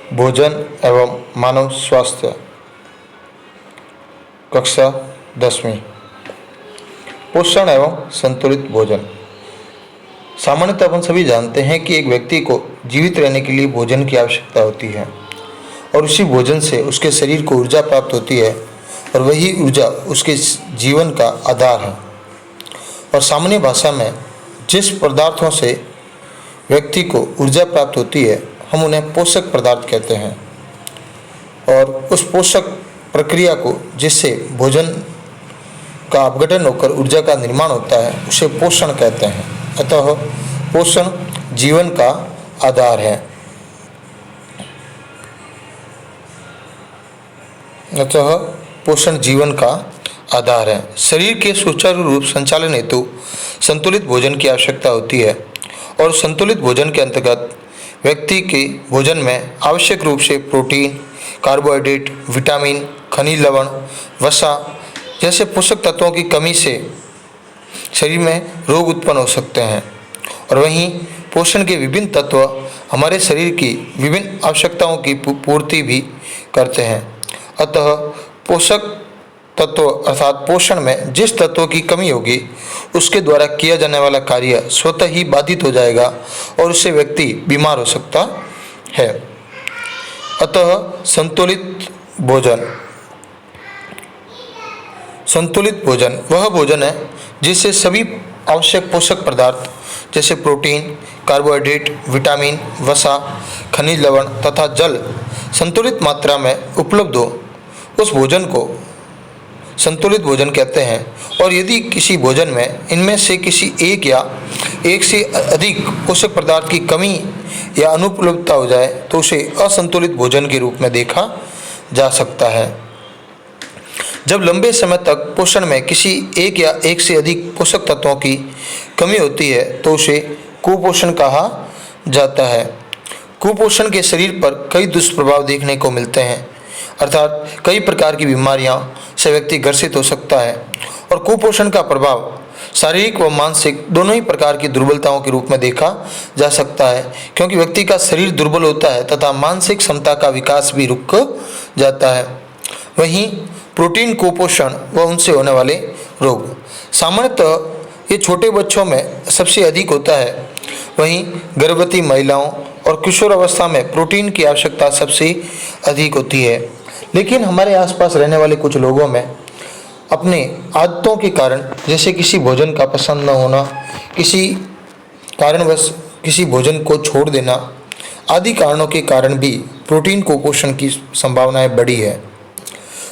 भोजन एवं मानव स्वास्थ्य, कक्षा 10वीं। पोषण एवं संतुलित भोजन। सामान्यतः अपन सभी जानते हैं कि एक व्यक्ति को जीवित रहने के लिए भोजन की आवश्यकता होती है और उसी भोजन से उसके शरीर को ऊर्जा प्राप्त होती है और वही ऊर्जा उसके जीवन का आधार है। और सामान्य भाषा में जिस पदार्थों से व्यक्ति को ऊर्जा प्राप्त होती है हम उन्हें पोषक पदार्थ कहते हैं, और उस पोषक प्रक्रिया को जिससे भोजन का अपघटन होकर ऊर्जा का निर्माण होता है उसे पोषण कहते हैं। अतः पोषण जीवन का आधार है। अतः पोषण जीवन का आधार है। शरीर के सुचारू रूप संचालन हेतु संतुलित भोजन की आवश्यकता होती है और संतुलित भोजन के अंतर्गत व्यक्ति के भोजन में आवश्यक रूप से प्रोटीन, कार्बोहाइड्रेट, विटामिन, खनिज लवण, वसा जैसे पोषक तत्वों की कमी से शरीर में रोग उत्पन्न हो सकते हैं। और वहीं पोषण के विभिन्न तत्व हमारे शरीर की विभिन्न आवश्यकताओं की पूर्ति भी करते हैं। अतः पोषक तत्व अर्थात पोषण में जिस तत्व की कमी होगी उसके द्वारा किया जाने वाला कार्य स्वतः ही बाधित हो जाएगा और उससे व्यक्ति बीमार हो सकता है। अतः संतुलित भोजन वह भोजन है जिससे सभी आवश्यक पोषक पदार्थ जैसे प्रोटीन, कार्बोहाइड्रेट, विटामिन, वसा, खनिज लवण तथा जल संतुलित मात्रा में उपलब्ध हो। उस भोजन को संतुलित भोजन कहते हैं। और यदि किसी भोजन में इनमें से किसी एक या एक से अधिक पोषक पदार्थ की कमी या अनुपलब्धता हो जाए तो उसे असंतुलित भोजन के रूप में देखा जा सकता है। जब लंबे समय तक पोषण में किसी एक या एक से अधिक पोषक तत्वों की कमी होती है तो उसे कुपोषण कहा जाता है। कुपोषण के शरीर पर कई दुष्प्रभाव देखने को मिलते हैं, अर्थात कई प्रकार की बीमारियां से व्यक्ति ग्रसित हो सकता है। और कुपोषण का प्रभाव शारीरिक व मानसिक दोनों ही प्रकार की दुर्बलताओं के रूप में देखा जा सकता है, क्योंकि व्यक्ति का शरीर दुर्बल होता है तथा मानसिक क्षमता का विकास भी रुक जाता है। वहीं प्रोटीन कुपोषण व उनसे होने वाले रोग सामान्यतः ये छोटे बच्चों में सबसे अधिक होता है। वहीं गर्भवती महिलाओं और किशोर अवस्था में प्रोटीन की आवश्यकता सबसे अधिक होती है। लेकिन हमारे आसपास रहने वाले कुछ लोगों में अपने आदतों के कारण, जैसे किसी भोजन का पसंद न होना, किसी कारणवश किसी भोजन को छोड़ देना आदि कारणों के कारण भी प्रोटीन कुपोषण की संभावनाएं बढ़ी है।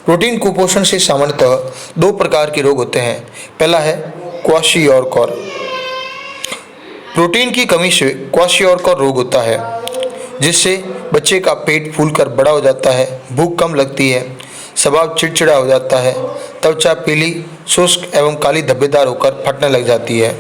प्रोटीन कुपोषण से सामान्यतः दो प्रकार के रोग होते हैं। पहला है क्वाशियोरकर। प्रोटीन की कमी से क्वाशियोरकर रोग होता है, जिससे बच्चे का पेट फूलकर बड़ा हो जाता है, भूख कम लगती है, स्वभाव चिड़चिड़ा हो जाता है, त्वचा पीली, शुष्क एवं काली धब्बेदार होकर फटने लग जाती है।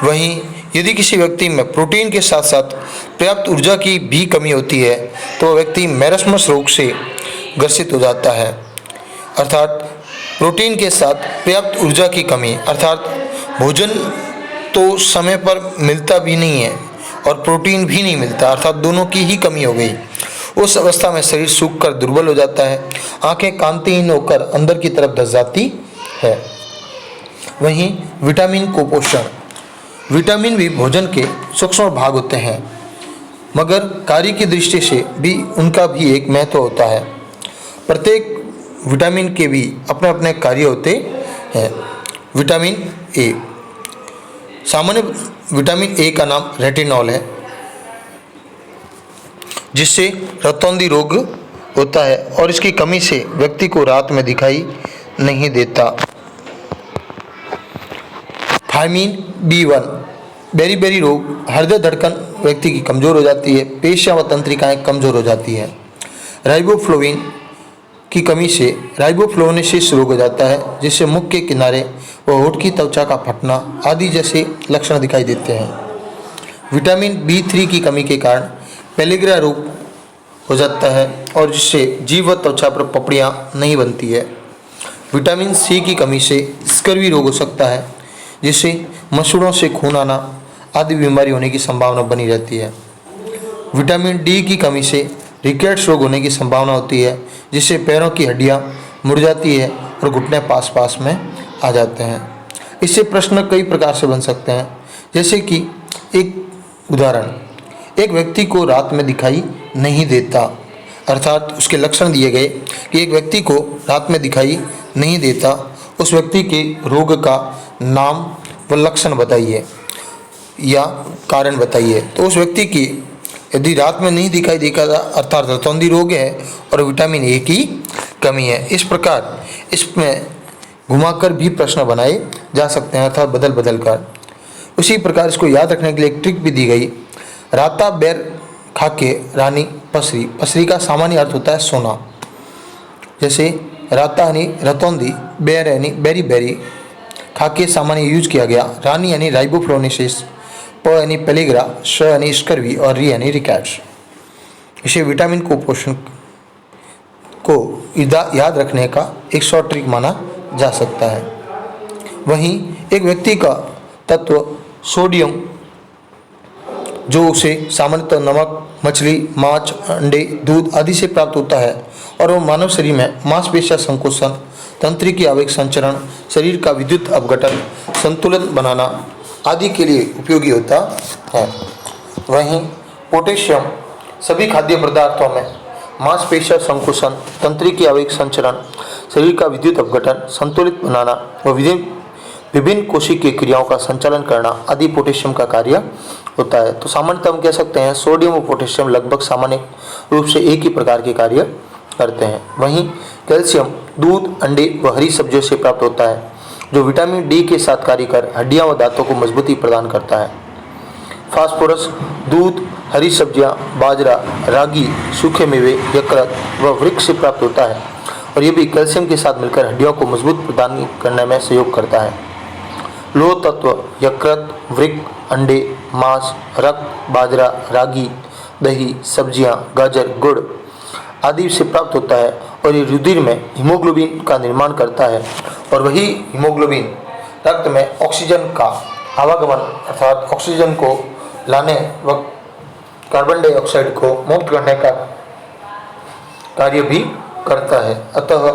वहीं यदि किसी व्यक्ति में प्रोटीन के साथ साथ पर्याप्त ऊर्जा की भी कमी होती है तो वह व्यक्ति मैरस्मस रोग से ग्रसित हो जाता है। अर्थात प्रोटीन के साथ पर्याप्त ऊर्जा की कमी, अर्थात भोजन तो समय पर मिलता भी नहीं है और प्रोटीन भी नहीं मिलता, अर्थात दोनों की ही कमी हो गई। उस अवस्था में शरीर सूख कर दुर्बल हो जाता है, आंखें कांतिहीन होकर अंदर की तरफ धंस जाती है। वहीं विटामिन कुपोषण। विटामिन भी भोजन के सूक्ष्म भाग होते हैं, मगर कार्य की दृष्टि से भी उनका भी एक महत्व होता है। प्रत्येक विटामिन के भी अपने अपने कार्य होते हैं। Vitamin A. सामान्य विटामिन ए का नाम रेटिनॉल है, जिससे रतौंधी रोग होता है और इसकी कमी से व्यक्ति को रात में दिखाई नहीं देता। Thymine B1। बेरी रोग। हृदय धड़कन व्यक्ति की कमज़ोर हो जाती है, पेशियां व तंत्रिकाएं कमज़ोर हो जाती हैं। राइबोफ्लोविन की कमी से राइबोफ्लोरोसिस रोग हो जाता है, जिससे मुख के किनारे व होठ की त्वचा का फटना आदि जैसे लक्षण दिखाई देते हैं। विटामिन B3 की कमी के कारण पेलिग्रा रोग हो जाता है और जिससे जीभ व त्वचा पर पपड़ियाँ नहीं बनती है। विटामिन C की कमी से स्कर्वी रोग हो सकता है, जिससे मसूड़ों से खून आना आदि बीमारी होने की संभावना बनी रहती है। विटामिन D की कमी से रिकेट्स रोग होने की संभावना होती है, जिससे पैरों की हड्डियां मुड़ जाती है और घुटने पास पास में आ जाते हैं। इससे प्रश्न कई प्रकार से बन सकते हैं, जैसे कि एक उदाहरण, एक व्यक्ति को रात में दिखाई नहीं देता, अर्थात उसके लक्षण दिए गए कि एक व्यक्ति को रात में दिखाई नहीं देता, उस व्यक्ति के रोग का नाम व लक्षण बताइए या कारण बताइए। तो उस व्यक्ति की यदि रात में नहीं दिखाई देगा अर्थात रतौंधी रोग है और विटामिन ए की कमी है। इस प्रकार इसमें घुमाकर भी प्रश्न बनाए जा सकते हैं, अर्थात बदल बदल कर। उसी प्रकार इसको याद रखने के लिए एक ट्रिक भी दी गई, राता बैर खाके रानी पसरी। पसरी का सामान्य अर्थ होता है सोना। जैसे राता यानी रतौंधी, बैर यानी बेरी बेरी, खाके सामान्य यूज किया गया, रानी यानी राइबोफ्लोरोसिस, प यानी पेलिग्रा, श यानी स्कर्वी और री यानी रिकैट्स। इसे विटामिन कुपोषण को याद रखने का एक शॉर्ट ट्रिक माना जा सकता है। वहीं एक व्यक्ति का तत्व सोडियम, जो उसे सामान्यतः नमक, मछली, मांस, अंडे, दूध आदि से प्राप्त होता है और वह मानव शरीर में मांसपेशियां संकोचन, तंत्रिका आवेग संचरण, शरीर का विद्युत अपघटन, संतुलन बनाना आदि के लिए उपयोगी होता है। वहीं पोटेशियम सभी खाद्य पदार्थों में मांसपेशियां संकोचन, तंत्रिका आवेग संचरण, शरीर का विद्युत अपघटन, संतुलित बनाना व विभिन्न कोशिकीय क्रियाओं का संचालन करना आदि पोटेशियम का कार्य होता है। तो सामान्यतः हम कह सकते हैं सोडियम और पोटेशियम लगभग सामान्य रूप से एक ही प्रकार के कार्य करते हैं। वहीं कैल्शियम दूध, अंडे व हरी सब्जियों से प्राप्त होता है, जो विटामिन डी के साथ कार्य कर हड्डियां व दांतों को मजबूती प्रदान करता है। फास्फोरस दूध, हरी सब्जियां, बाजरा, रागी, सूखे मेवे, यकृत व वृक्ष से प्राप्त होता है और ये भी कैल्शियम के साथ मिलकर हड्डियों को मजबूत प्रदान करने में सहयोग करता है। लोह तत्व यकृत, वृक्क, अंडे, मांस, रक्त, बाजरा, रागी, दही, सब्जियां, गाजर, गुड़ आदि से प्राप्त होता है और ये रुधिर में हीमोग्लोबिन का निर्माण करता है और वही हीमोग्लोबिन रक्त में ऑक्सीजन का आवागमन अर्थात ऑक्सीजन को लाने व कार्बन डाइऑक्साइड को मुक्त करने का कार्य भी करता है। अतः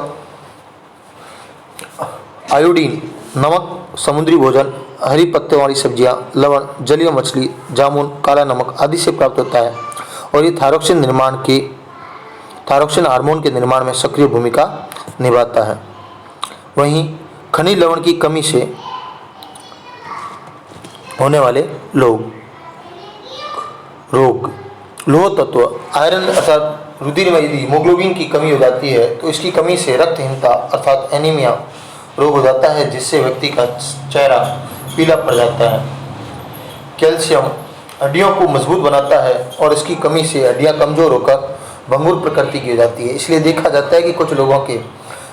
आयोडीन नमक, समुद्री भोजन, हरी पत्तों वाली सब्जियां, लवण, जलीय मछली, जामुन, काला नमक आदि से प्राप्त होता है और ये थायरॉक्सिन हार्मोन के निर्माण में सक्रिय भूमिका निभाता है। वहीं खनिज लवण की कमी से होने वाले रोग, लोह तत्व आयरन अर्थात रुधिर में यदि हीमोग्लोबिन की कमी हो जाती है तो इसकी कमी से रक्तहीनता अर्थात एनीमिया रोग हो जाता है, जिससे व्यक्ति का चेहरा पीला पड़ जाता है। कैल्शियम हड्डियों को मजबूत बनाता है और इसकी कमी से हड्डियां कमजोर होकर भंगुर प्रकृति की हो जाती है। इसलिए देखा जाता है कि कुछ लोगों के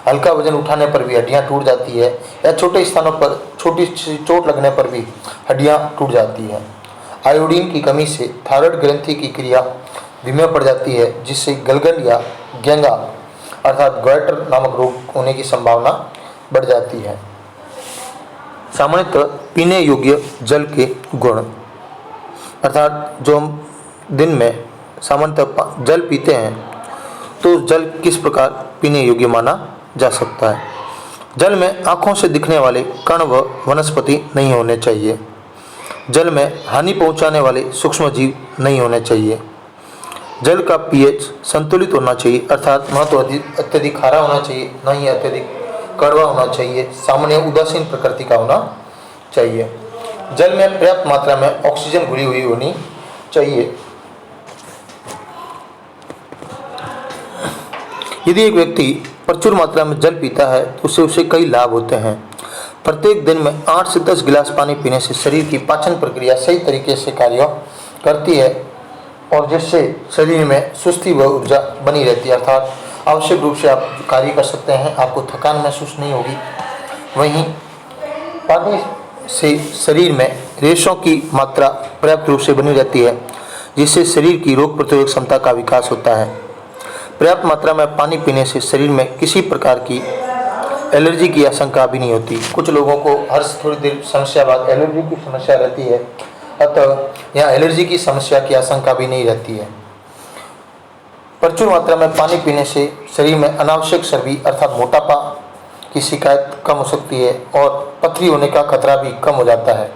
हल्का वजन उठाने पर भी हड्डियां टूट जाती है या छोटे स्थानों पर छोटी चोट लगने पर भी हड्डियां टूट जाती है। आयोडीन की कमी से थायराइड ग्रंथि की क्रिया धीमे पड़ जाती है, जिससे गलगन या गेंगा अर्थात ग्वाइटर नामक रोग होने की संभावना बढ़ जाती है। सामान्यतः पीने योग्य जल के गुण अर्थात जो हम दिन में सामान्यतः जल पीते हैं तो जल किस प्रकार पीने योग्य माना जा सकता है। जल में आँखों से दिखने वाले कण व वनस्पति नहीं होने चाहिए। जल में हानि पहुंचाने वाले सूक्ष्म जीव नहीं होने चाहिए। जल का पीएच संतुलित होना चाहिए अर्थात न तो अत्यधिक खारा होना चाहिए, न ही अत्यधिक कड़वा होना चाहिए, सामान्य उदासीन प्रकृति का होना चाहिए। जल में पर्याप्त मात्रा में ऑक्सीजन घुली हुई होनी चाहिए। यदि एक व्यक्ति प्रचुर मात्रा में जल पीता है तो उसे कई लाभ होते हैं। प्रत्येक दिन में 8 से 10 गिलास पानी पीने से शरीर की पाचन प्रक्रिया सही तरीके से कार्य करती है और जिससे शरीर में सुस्ती व ऊर्जा बनी रहती है अर्थात आवश्यक रूप से आप कार्य कर सकते हैं, आपको थकान महसूस नहीं होगी। वहीं पानी से शरीर में रेशों की मात्रा पर्याप्त रूप से बनी रहती है, जिससे शरीर की रोग प्रतिरोधक क्षमता का विकास होता है। पर्याप्त मात्रा में पानी पीने से शरीर में किसी प्रकार की एलर्जी की आशंका भी नहीं होती। कुछ लोगों को हर थोड़ी देर समस्या बाद एलर्जी की समस्या रहती है, अतः यहाँ एलर्जी की समस्या की आशंका भी नहीं रहती है। प्रचुर मात्रा में पानी पीने से शरीर में अनावश्यक चर्बी अर्थात मोटापा की शिकायत कम हो सकती है और पथरी होने का खतरा भी कम हो जाता है।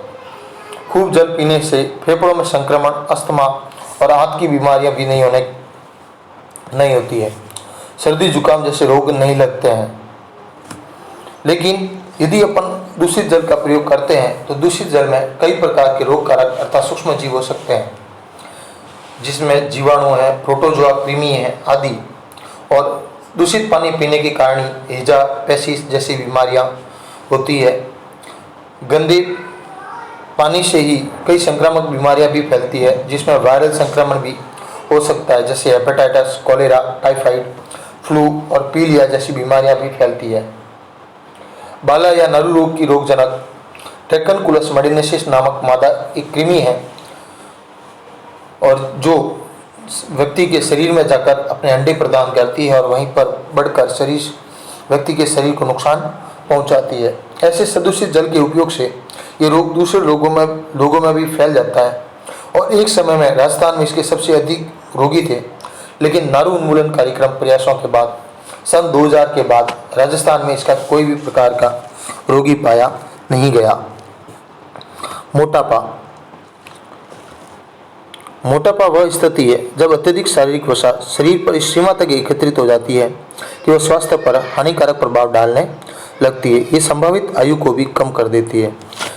खूब जल पीने से फेफड़ों में संक्रमण, अस्थमा और आंत की बीमारियां भी नहीं होती है। सर्दी जुकाम जैसे रोग नहीं लगते हैं। लेकिन यदि अपन दूषित जल का प्रयोग करते हैं तो दूषित जल में कई प्रकार के रोग कारक अर्थात सूक्ष्म जीव हो सकते हैं, जिसमें जीवाणु है, प्रोटोजोआ, कृमि है आदि। और दूषित पानी पीने के कारण ही हैजा, पेसिस जैसी बीमारियां होती है। गंदे पानी से ही कई संक्रामक बीमारियां भी फैलती है, जिसमें वायरल संक्रमण भी हो सकता है, जैसे हेपेटाइटिस, कॉलेरा, टाइफाइड, फ्लू और पीलिया जैसी बीमारियां भी फैलती है। बाला या नरु रोग की रोगजनक ट्रैकेंकुलस मेडिनेसिस नामक मादा एक कृमि है और जो व्यक्ति के शरीर में जाकर अपने अंडे प्रदान करती है और वहीं पर बढ़कर व्यक्ति के शरीर को नुकसान पहुंचाती है। ऐसे सदूषित जल के उपयोग से ये रोग दूसरे लोगों में भी फैल जाता है और एक समय में राजस्थान में इसके सबसे अधिक रोगी थे। लेकिन नारू उन्मूलन कार्यक्रम प्रयासों के बाद सन 2000 के बाद राजस्थान में इसका कोई भी प्रकार का रोगी पाया नहीं गया। मोटापा वह स्थिति है जब अत्यधिक शारीरिक वसा शरीर पर इस सीमा तक एकत्रित हो जाती है कि वह स्वास्थ्य पर हानिकारक प्रभाव डालने लगती है। ये संभावित आयु को भी कम कर देती है।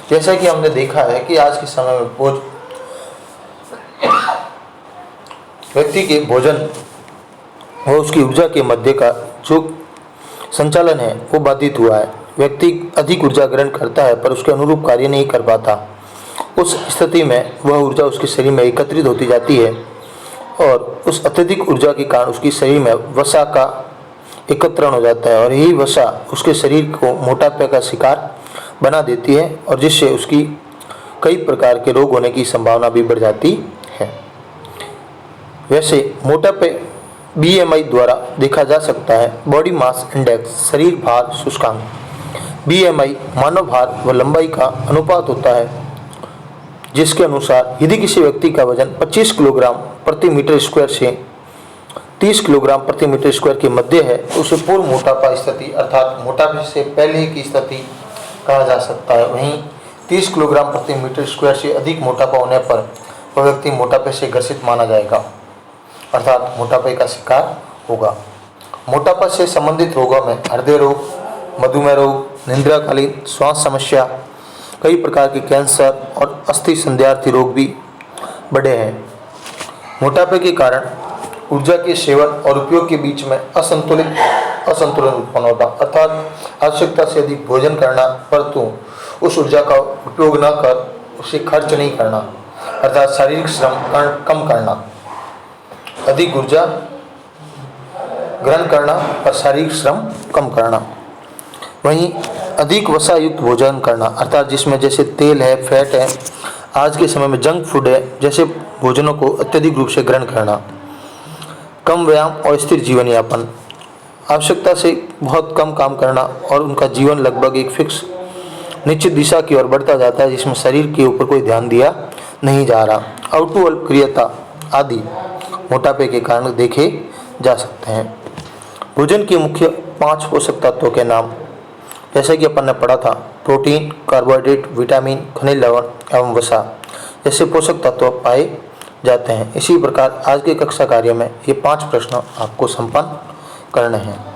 जैसा कि हमने देखा है कि आज के समय में व्यक्ति के भोजन व उसकी ऊर्जा के मध्य का जो संचालन है वो बाधित हुआ है। व्यक्ति अधिक ऊर्जा ग्रहण करता है पर उसके अनुरूप कार्य नहीं कर पाता। उस स्थिति में वह ऊर्जा उसके शरीर में एकत्रित होती जाती है और उस अत्यधिक ऊर्जा के कारण उसके शरीर में वसा का एकत्रण हो जाता है और यही वसा उसके शरीर को मोटापे का शिकार बना देती है और जिससे उसकी कई प्रकार के रोग होने की संभावना भी बढ़ जाती है। वैसे मोटापे BMI द्वारा देखा जा सकता है। बॉडी मास इंडेक्स शरीर भार सूचकांक। BMI मानव भार व लंबाई का अनुपात होता है, जिसके अनुसार यदि किसी व्यक्ति का वजन 25 किलोग्राम प्रति मीटर स्क्वायर से 30 किलोग्राम प्रति मीटर स्क्वायर के मध्य है तो उसे पूर्ण मोटापा स्थिति अर्थात मोटापे से पहले की स्थिति कहा जा सकता है। वहीं 30 किलोग्राम प्रति मीटर स्क्वायर से अधिक मोटापा होने पर वह व्यक्ति मोटापे से ग्रसित माना जाएगा अर्थात मोटापे का शिकार होगा। मोटापा से संबंधित रोगों में हृदय रोग, मधुमेह रोग, निद्राकालीन श्वास समस्या, कई प्रकार के कैंसर और अस्थि संध्यार्थी रोग भी बढ़े हैं। मोटापे के कारण ऊर्जा के सेवन और उपयोग के बीच में असंतुलन उत्पन्न होता अर्थात आवश्यकता से अधिक भोजन करना परंतु उस ऊर्जा का उपयोग न कर उसे खर्च नहीं करना अर्थात शारीरिक श्रम कम करना। अधिक ऊर्जा ग्रहण करना और शारीरिक श्रम कम करना। वहीं अधिक वसा युक्त भोजन करना अर्थात जिसमें जैसे तेल है, फैट है, आज के समय में जंक फूड है जैसे भोजनों को अत्यधिक रूप से ग्रहण करना। कम व्यायाम और स्थिर जीवन यापन, आवश्यकता से बहुत कम काम करना और उनका जीवन लगभग एक फिक्स निश्चित दिशा की ओर बढ़ता जाता है जिसमें शरीर के ऊपर कोई ध्यान दिया नहीं जा रहा। आउटू अल्पक्रियता आदि मोटापे के कारण देखे जा सकते हैं। भोजन के मुख्य 5 पोषक तत्वों के नाम जैसे कि अपन ने पढ़ा था, प्रोटीन, कार्बोहाइड्रेट, विटामिन, खनिज लवण एवं वसा जैसे पोषक तत्व पाए जाते हैं। इसी प्रकार आज के कक्षा कार्य में ये 5 प्रश्न आपको संपन्न करने हैं।